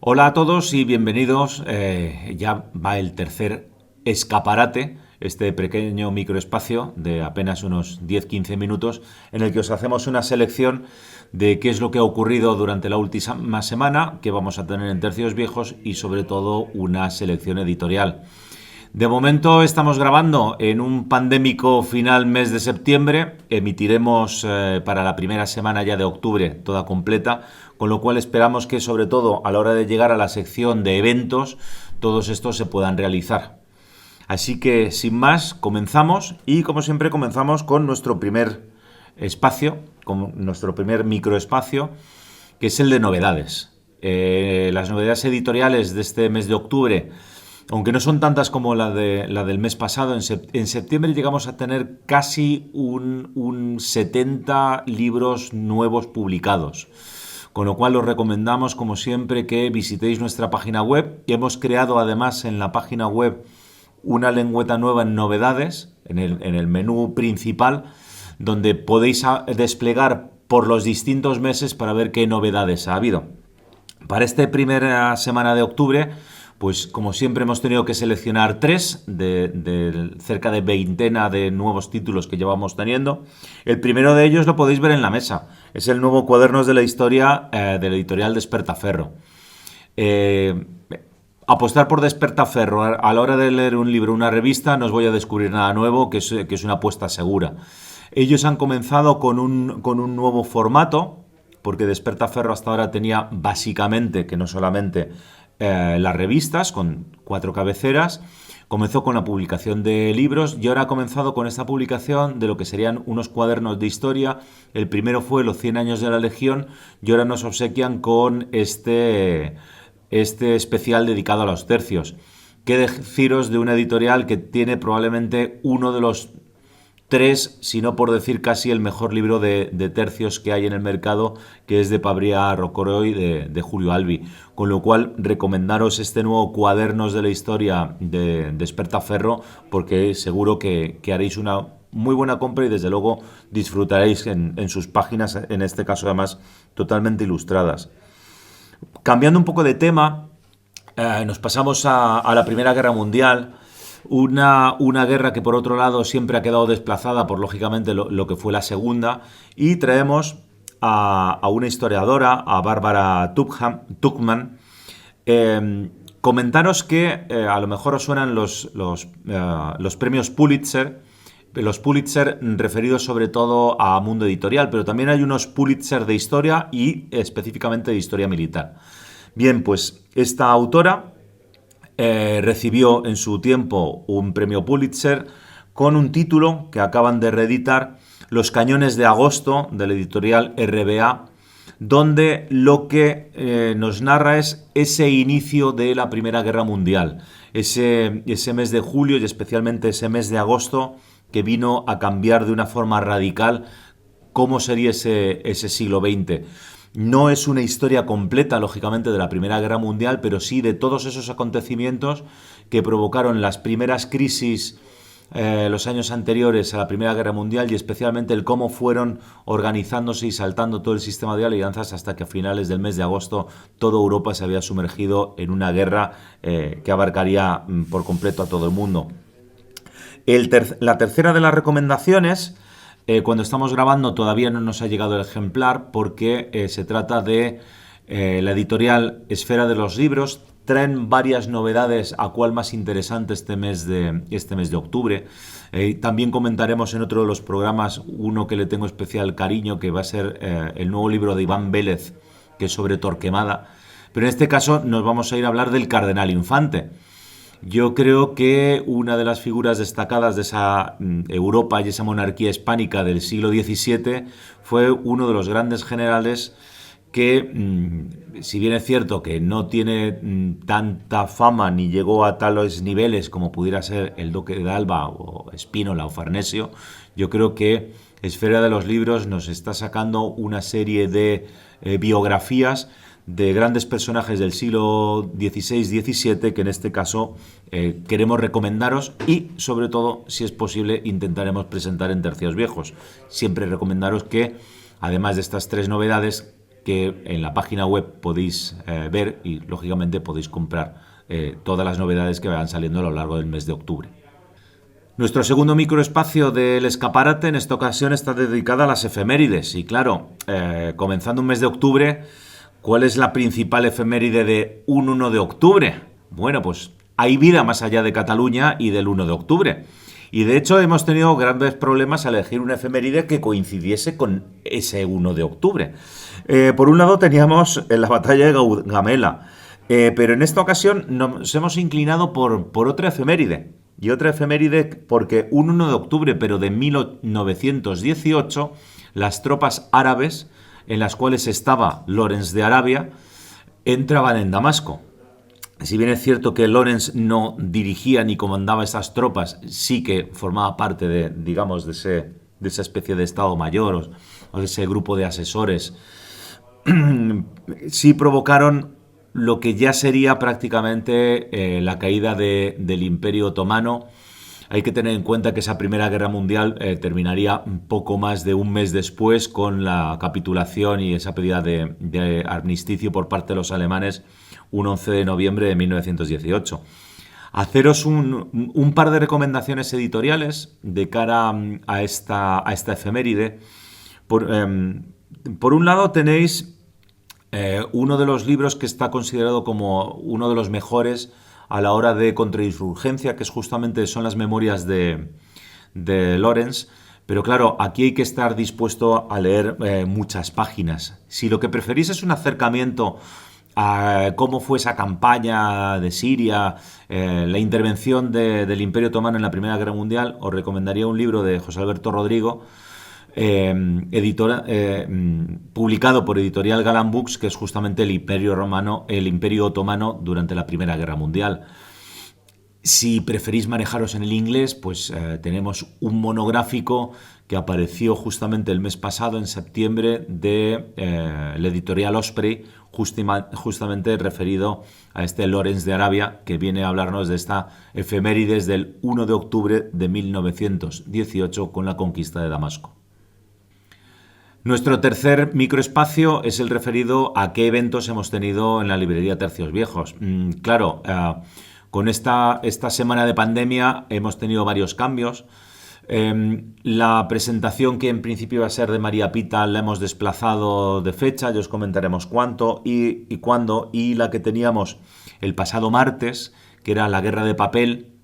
Hola a todos y bienvenidos. Ya va el tercer escaparate, este pequeño microespacio de apenas unos 10-15 minutos, en el que os hacemos una selección de qué es lo que ha ocurrido durante la última semana, qué vamos a tener en Tercios Viejos y sobre todo una selección editorial. De momento estamos grabando en un pandémico final mes de septiembre. Emitiremos para la primera semana ya de octubre toda completa, con lo cual esperamos que sobre todo a la hora de llegar a la sección de eventos todos estos se puedan realizar. Así que sin más comenzamos y como siempre comenzamos con nuestro primer espacio, con nuestro primer microespacio, que es el de novedades. Las novedades editoriales de este mes de octubre, aunque no son tantas como la del mes pasado, en septiembre llegamos a tener casi un 70 libros nuevos publicados. Con lo cual os recomendamos, como siempre, que visitéis nuestra página web. Hemos creado además en la página web una lengüeta nueva en novedades, en el menú principal, donde podéis desplegar por los distintos meses para ver qué novedades ha habido. Para esta primera semana de octubre, pues como siempre hemos tenido que seleccionar 3 de cerca de veintena de nuevos títulos que llevamos teniendo. El primero de ellos lo podéis ver en la mesa. Es el nuevo Cuadernos de la Historia de la editorial Despertaferro. Apostar por Despertaferro a la hora de leer un libro o una revista no os voy a descubrir nada nuevo, que es una apuesta segura. Ellos han comenzado con un nuevo formato, porque Despertaferro hasta ahora tenía básicamente, que no solamente las revistas con 4 cabeceras. Comenzó con la publicación de libros y ahora ha comenzado con esta publicación de lo que serían unos cuadernos de historia. El primero fue Los 100 años de la Legión y ahora nos obsequian con este especial dedicado a los tercios. Qué deciros de una editorial que tiene probablemente uno de los 3, si no por decir casi el mejor libro de tercios que hay en el mercado, que es de Pabria Rocroi de Julio Albi. Con lo cual, recomendaros este nuevo Cuadernos de la Historia de Despertaferro, porque seguro que haréis una muy buena compra y desde luego disfrutaréis en sus páginas, en este caso además totalmente ilustradas. Cambiando un poco de tema, nos pasamos a la Primera Guerra Mundial. Una guerra que por otro lado siempre ha quedado desplazada por lógicamente lo que fue la Segunda, y traemos a una historiadora, a Barbara Tuchman. Comentaros que a lo mejor os suenan los premios Pulitzer, los Pulitzer referidos sobre todo a mundo editorial, pero también hay unos Pulitzer de historia y específicamente de historia militar. Bien, pues esta autora recibió en su tiempo un premio Pulitzer con un título que acaban de reeditar, Los cañones de agosto, de la editorial RBA, donde lo que nos narra es ese inicio de la Primera Guerra Mundial, ese mes de julio y especialmente ese mes de agosto que vino a cambiar de una forma radical cómo sería ese siglo XX. No es una historia completa, lógicamente, de la Primera Guerra Mundial, pero sí de todos esos acontecimientos que provocaron las primeras crisis los años anteriores a la Primera Guerra Mundial y especialmente el cómo fueron organizándose y saltando todo el sistema de alianzas hasta que a finales del mes de agosto toda Europa se había sumergido en una guerra que abarcaría por completo a todo el mundo. La tercera de las recomendaciones, cuando estamos grabando todavía no nos ha llegado el ejemplar porque se trata de la editorial Esfera de los Libros. Traen varias novedades, a cuál más interesante este mes de octubre. También comentaremos en otro de los programas uno que le tengo especial cariño, que va a ser el nuevo libro de Iván Vélez, que es sobre Torquemada. Pero en este caso nos vamos a ir a hablar del Cardenal Infante. Yo creo que una de las figuras destacadas de esa Europa y esa monarquía hispánica del siglo XVII fue uno de los grandes generales que, si bien es cierto que no tiene tanta fama ni llegó a tales niveles como pudiera ser el Duque de Alba o Spínola o Farnesio, yo creo que Esfera de los Libros nos está sacando una serie de biografías de grandes personajes del siglo XVI-XVII que en este caso queremos recomendaros y sobre todo, si es posible, intentaremos presentar en Tercios Viejos. Siempre recomendaros que, además de estas 3 novedades, que en la página web podéis ver y, lógicamente, podéis comprar todas las novedades que vayan saliendo a lo largo del mes de octubre. Nuestro segundo microespacio del escaparate en esta ocasión está dedicado a las efemérides. Y claro, comenzando un mes de octubre, ¿cuál es la principal efeméride de un 1 de octubre? Bueno, pues hay vida más allá de Cataluña y del 1 de octubre. Y de hecho hemos tenido grandes problemas al elegir una efeméride que coincidiese con ese 1 de octubre. Por un lado teníamos la batalla de Gaugamela, pero en esta ocasión nos hemos inclinado por otra efeméride. Y otra efeméride porque un 1 de octubre, pero de 1918, las tropas árabes, en las cuales estaba Lawrence de Arabia, entraban en Damasco. Si bien es cierto que Lawrence no dirigía ni comandaba esas tropas, sí que formaba parte de, digamos, de esa especie de Estado Mayor o de ese grupo de asesores, sí provocaron lo que ya sería prácticamente la caída del Imperio Otomano. Hay que tener en cuenta que esa Primera Guerra Mundial terminaría un poco más de un mes después con la capitulación y esa pedida de armisticio por parte de los alemanes un 11 de noviembre de 1918. Haceros un par de recomendaciones editoriales de cara a esta efeméride. Por un lado tenéis uno de los libros que está considerado como uno de los mejores a la hora de contrainsurgencia, que son las memorias de Lawrence. Pero claro, aquí hay que estar dispuesto a leer muchas páginas. Si lo que preferís es un acercamiento a cómo fue esa campaña de Siria, la intervención del Imperio Otomano en la Primera Guerra Mundial, os recomendaría un libro de José Alberto Rodrigo, publicado por Editorial Galán Books, que es justamente el Imperio Otomano durante la Primera Guerra Mundial. Si preferís manejaros en el inglés, pues tenemos un monográfico que apareció justamente el mes pasado, en septiembre, de la editorial Osprey, justamente referido a este Lawrence de Arabia, que viene a hablarnos de esta efemérides del 1 de octubre de 1918 con la conquista de Damasco. Nuestro tercer microespacio es el referido a qué eventos hemos tenido en la librería Tercios Viejos. Claro, con esta semana de pandemia hemos tenido varios cambios. La presentación que en principio iba a ser de María Pita la hemos desplazado de fecha, ya os comentaremos cuánto y cuándo. Y la que teníamos el pasado martes, que era La Guerra de Papel,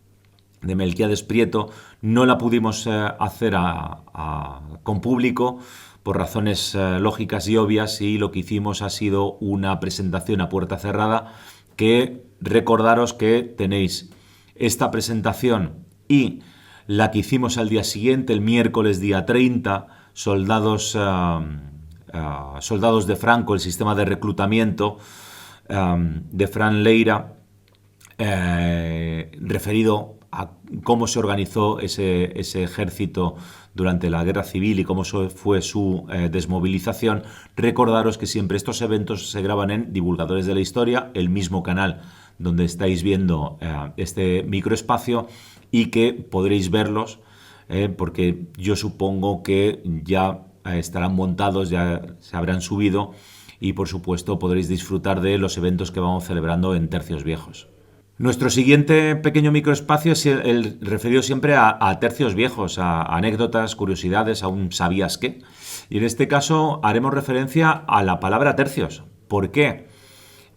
de Melquiades Prieto, no la pudimos hacer con público por razones lógicas y obvias, y lo que hicimos ha sido una presentación a puerta cerrada, que recordaros que tenéis esta presentación y la que hicimos al día siguiente, el miércoles día 30, Soldados de Franco, el sistema de reclutamiento de Fran Leira, referido a cómo se organizó ese ejército durante la Guerra Civil y cómo fue su desmovilización. Recordaros que siempre estos eventos se graban en Divulgadores de la Historia, el mismo canal donde estáis viendo este microespacio, y que podréis verlos porque yo supongo que ya estarán montados, ya se habrán subido, y por supuesto podréis disfrutar de los eventos que vamos celebrando en Tercios Viejos. Nuestro siguiente pequeño microespacio es el referido siempre a tercios viejos, a anécdotas, curiosidades, a un ¿sabías qué? Y en este caso haremos referencia a la palabra tercios. ¿Por qué?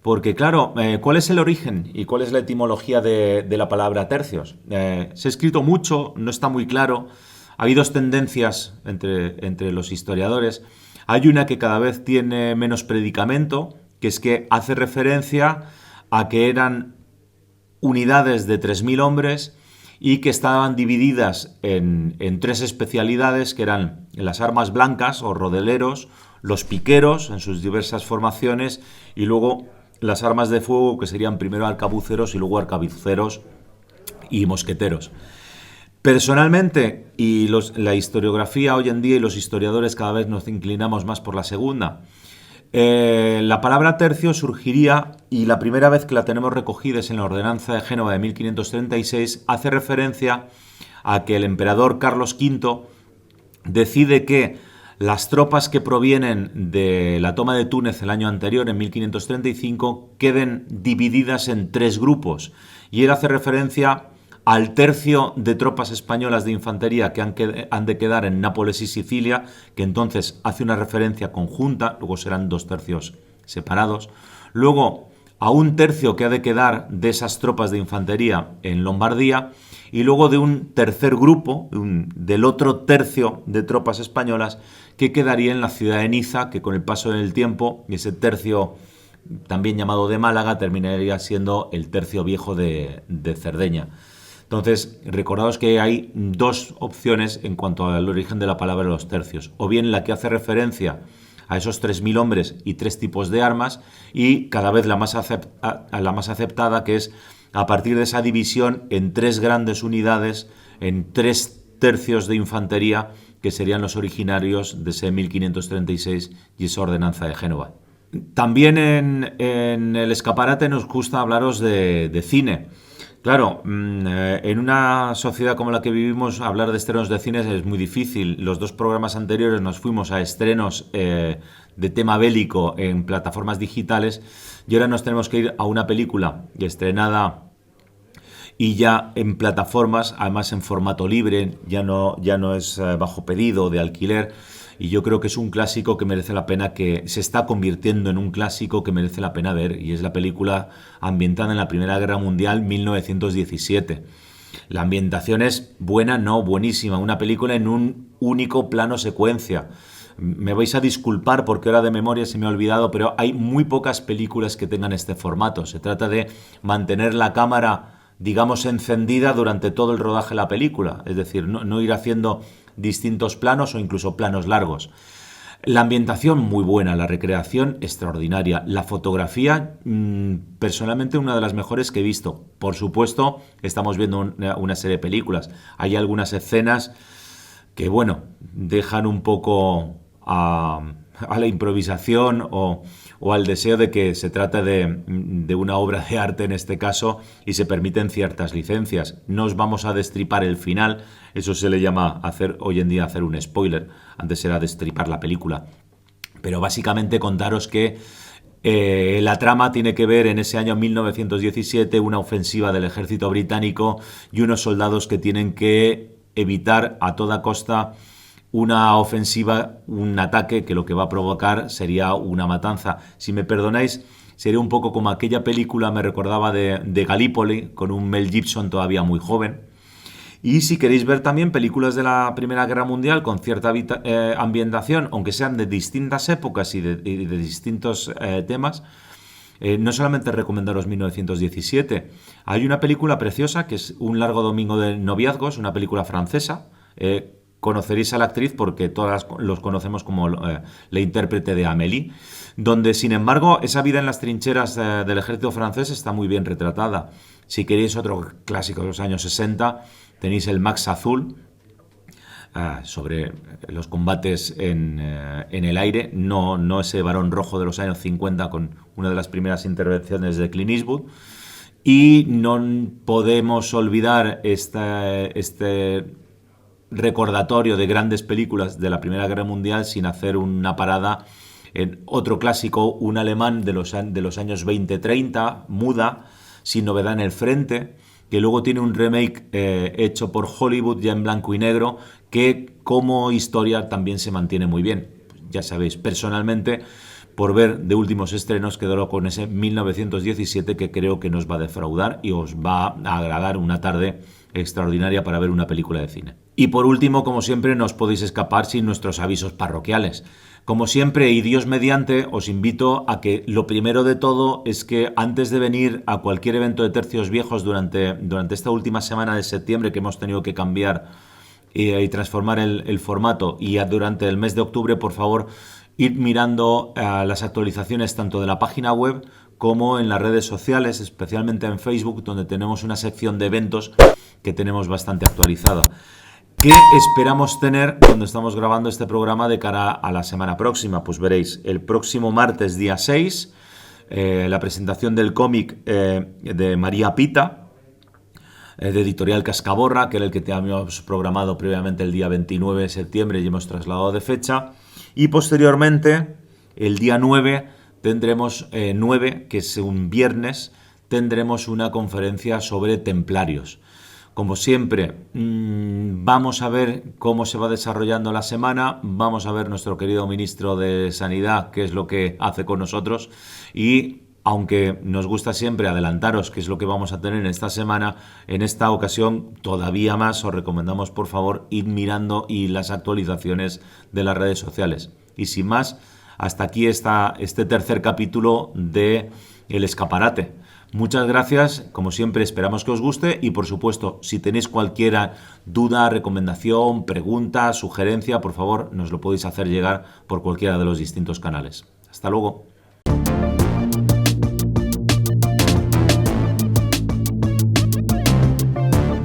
Porque claro, ¿cuál es el origen y cuál es la etimología de la palabra tercios? Se ha escrito mucho, no está muy claro. Hay dos tendencias entre los historiadores. Hay una que cada vez tiene menos predicamento, que es que hace referencia a que eran unidades de 3.000 hombres y que estaban divididas en tres especialidades, que eran las armas blancas o rodeleros, los piqueros en sus diversas formaciones, y luego las armas de fuego, que serían primero arcabuceros y luego arcabuceros y mosqueteros. Personalmente, y la historiografía hoy en día y los historiadores cada vez nos inclinamos más por la segunda. La palabra tercio surgiría, y la primera vez que la tenemos recogida es en la Ordenanza de Génova de 1536, hace referencia a que el emperador Carlos V decide que Las tropas que provienen de la toma de Túnez el año anterior, en 1535, queden divididas en 3 grupos. Y él hace referencia al tercio de tropas españolas de infantería que han de quedar en Nápoles y Sicilia, que entonces hace una referencia conjunta, luego serán 2 tercios separados. Luego, a un tercio que ha de quedar de esas tropas de infantería en Lombardía, y luego de un tercer grupo, del otro tercio de tropas españolas, que quedaría en la ciudad de Niza, que con el paso del tiempo, ese tercio también llamado de Málaga, terminaría siendo el tercio viejo de Cerdeña. Entonces, recordaos que hay 2 opciones en cuanto al origen de la palabra los tercios. O bien la que hace referencia a esos 3.000 hombres y 3 tipos de armas, y cada vez la más aceptada, que es a partir de esa división en 3 grandes unidades, en 3 tercios de infantería, que serían los originarios de ese 1536 y esa ordenanza de Génova. También en el escaparate nos gusta hablaros de cine. Claro, en una sociedad como la que vivimos, hablar de estrenos de cine es muy difícil. Los 2 programas anteriores nos fuimos a estrenos de tema bélico en plataformas digitales, y ahora nos tenemos que ir a una película estrenada y ya en plataformas, además en formato libre, ya no es bajo pedido de alquiler. Y yo creo que es un clásico que merece la pena, que se está convirtiendo en un clásico que merece la pena ver, y es la película ambientada en la Primera Guerra Mundial, 1917. La ambientación es buena, no buenísima, una película en un único plano secuencia. Me vais a disculpar porque ahora de memoria se me ha olvidado, pero hay muy pocas películas que tengan este formato. Se trata de mantener la cámara, digamos, encendida durante todo el rodaje de la película, es decir, no ir haciendo distintos planos o incluso planos largos. La ambientación muy buena, la recreación extraordinaria, la fotografía personalmente una de las mejores que he visto. Por supuesto, estamos viendo una serie de películas. Hay algunas escenas que, bueno, dejan un poco a la improvisación o al deseo de que se trate de una obra de arte en este caso, y se permiten ciertas licencias. No os vamos a destripar el final, eso se le llama hoy en día hacer un spoiler, antes era destripar la película. Pero básicamente contaros que la trama tiene que ver en ese año 1917, una ofensiva del ejército británico y unos soldados que tienen que evitar a toda costa una ofensiva, un ataque que lo que va a provocar sería una matanza. Si me perdonáis, sería un poco como aquella película, me recordaba de Gallipoli, con un Mel Gibson todavía muy joven. Y si queréis ver también películas de la Primera Guerra Mundial con cierta ambientación, aunque sean de distintas épocas y de distintos temas, no solamente recomendaros 1917, hay una película preciosa que es Un largo domingo de noviazgos, una película francesa. Conoceréis a la actriz porque todas los conocemos como la intérprete de Amélie, donde sin embargo esa vida en las trincheras del ejército francés está muy bien retratada. Si queréis otro clásico de los años 60, tenéis el Max Azul, sobre los combates en el aire, no ese Barón Rojo de los años 50 con una de las primeras intervenciones de Clint Eastwood. Y no podemos olvidar este recordatorio de grandes películas de la Primera Guerra Mundial sin hacer una parada en otro clásico, un alemán de los años 20-30, muda, Sin novedad en el frente, que luego tiene un remake hecho por Hollywood ya en blanco y negro, que como historia también se mantiene muy bien. Ya sabéis, personalmente, por ver de últimos estrenos, quedaré con ese 1917 que creo que nos va a defraudar y os va a agradar una tarde extraordinaria para ver una película de cine. Y por último, como siempre, no os podéis escapar sin nuestros avisos parroquiales. Como siempre, y Dios mediante, os invito a que lo primero de todo es que antes de venir a cualquier evento de Tercios Viejos durante esta última semana de septiembre, que hemos tenido que cambiar y transformar el formato, y durante el mes de octubre, por favor, ir mirando las actualizaciones tanto de la página web como en las redes sociales, especialmente en Facebook, donde tenemos una sección de eventos que tenemos bastante actualizada. ¿Qué esperamos tener cuando estamos grabando este programa de cara a la semana próxima? Pues veréis, el próximo martes, día 6, la presentación del cómic de María Pita, de Editorial Cascaborra, que era el que teníamos programado previamente el día 29 de septiembre y hemos trasladado de fecha. Y posteriormente, el día 9, tendremos 9, que es un viernes, tendremos una conferencia sobre templarios. Como siempre, vamos a ver cómo se va desarrollando la semana, vamos a ver nuestro querido ministro de Sanidad qué es lo que hace con nosotros y aunque nos gusta siempre adelantaros qué es lo que vamos a tener en esta semana, en esta ocasión todavía más os recomendamos por favor ir mirando y las actualizaciones de las redes sociales. Y sin más, hasta aquí está este tercer capítulo de El Escaparate. Muchas gracias, como siempre esperamos que os guste y por supuesto si tenéis cualquier duda, recomendación, pregunta, sugerencia, por favor nos lo podéis hacer llegar por cualquiera de los distintos canales. Hasta luego.